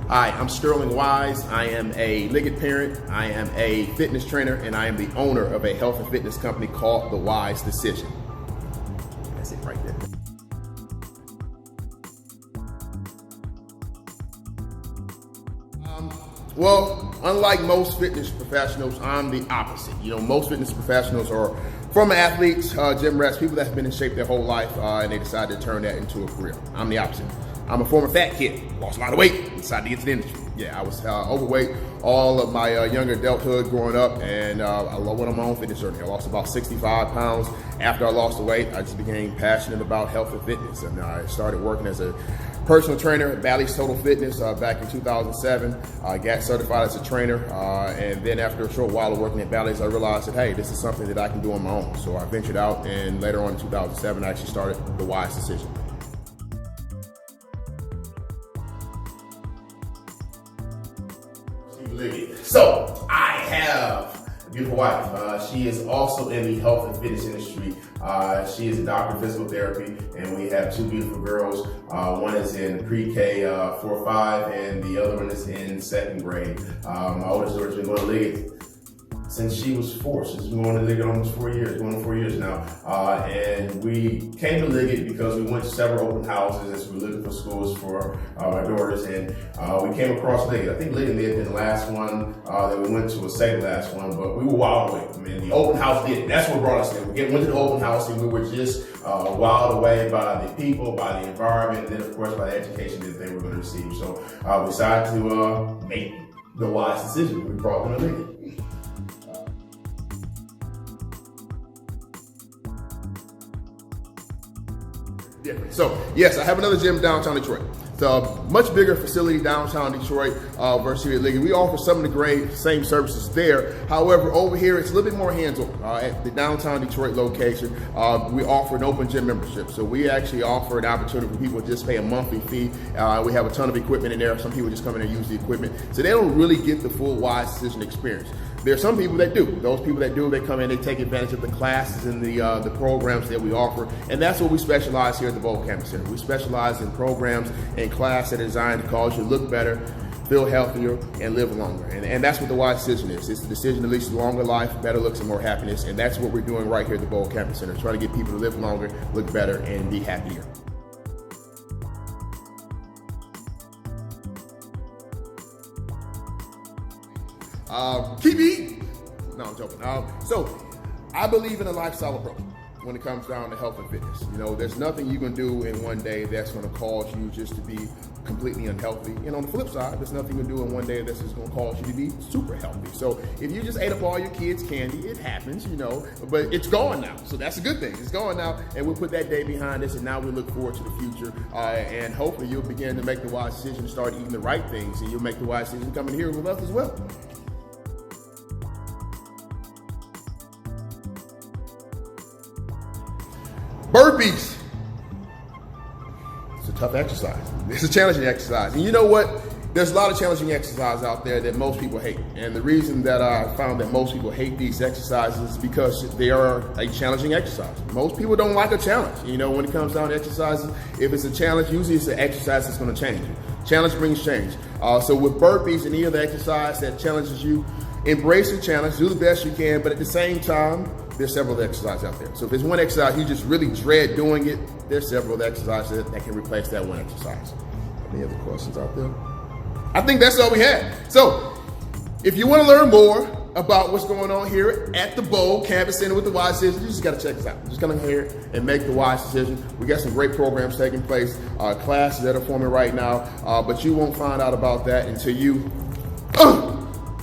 Hi, I'm Sterling Wise. I am a Liggett parent, I am a fitness trainer, and I am the owner of a health and fitness company called The Wise Decision. That's it right there. Well, unlike most fitness professionals, I'm the opposite. You know, most fitness professionals are former athletes, gym rats, people that have been in shape their whole life, and they decided to turn that into a career. I'm the opposite. I'm a former fat kid, lost a lot of weight, decided to get to the industry. Yeah, I was overweight all of my younger adulthood growing up, and I went on my own fitness journey. I lost about 65 pounds. After I lost the weight, I just became passionate about health and fitness, and I started working as a personal trainer at Bally's Total Fitness back in 2007. I got certified as a trainer, and then after a short while of working at Bally's, I realized that, hey, this is something that I can do on my own. So I ventured out, and later on in 2007, I actually started The Wise Decision. So I have a beautiful wife. She is also in the health and fitness industry. She is a doctor of physical therapy, and we have two beautiful girls. One is in pre-K 4-5, and the other one is in second grade. My oldest daughter's been going to Liggett since she was 4. She's been going to Liggett almost 4 years, going on 4 years now. And we came to Liggett because we went to several open houses as we were looking for schools for my daughters, and we came across Liggett. I think Liggett may have been the last one that we went to, was second last one, but we were wild away. I mean, the open house did. That's what brought us there. We went to the open house, and we were just wild away by the people, by the environment, and then of course by the education that they were going to receive. So we decided to make the wise decision. We brought them to Liggett. Different. So yes, I have another gym downtown Detroit. It's a much bigger facility downtown Detroit versus here at Liggett. We offer some of the great same services there. However, over here it's a little bit more hands-on. At the downtown Detroit location, we offer an open gym membership. So we actually offer an opportunity for people to just pay a monthly fee. We have a ton of equipment in there. Some people just come in and use the equipment. So they don't really get the full Wise Decision experience. There are some people that do. Those people that do, they come in, they take advantage of the classes and the programs that we offer, and that's what we specialize here at the Bowl Campus Center. We specialize in programs and classes that are designed to cause you to look better, feel healthier, and live longer. And that's what the Wise Decision is. It's the decision that leads to longer life, better looks, and more happiness, and that's what we're doing right here at the Bowl Campus Center, trying to get people to live longer, look better, and be happier. Keep eating. No, I'm joking. So I believe in a lifestyle approach when it comes down to health and fitness. You know, there's nothing you can do in one day that's going to cause you just to be completely unhealthy. And on the flip side, there's nothing you can do in one day that's just going to cause you to be super healthy. So if you just ate up all your kids' candy, it happens, you know, but it's gone now. So that's a good thing. It's gone now, and we'll put that day behind us, and now we look forward to the future. And hopefully you'll begin to make the wise decision, start eating the right things, and you'll make the wise decision coming here with us as well. Burpees. It's a tough exercise. It's a challenging exercise. And you know what? There's a lot of challenging exercises out there that most people hate. And the reason that I found that most people hate these exercises is because they are a challenging exercise. Most people don't like a challenge. You know, when it comes down to exercises, if it's a challenge, usually it's an exercise that's going to change you. Challenge brings change. So with burpees and any other exercise that challenges you, embrace the challenge, do the best you can, but at the same time, there's several exercises out there. So if there's one exercise you just really dread doing it, there's several exercises that can replace that one exercise. Any other questions out there? I think that's all we had. So if you want to learn more about what's going on here at the Bowl Campus Center with the Wise Decision, you just got to check us out. Just come in here and make the Wise Decision. We got some great programs taking place, classes that are forming right now, but you won't find out about that until you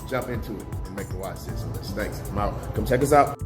jump into it and make the Wise Decision. Thanks. I'm out. Come check us out.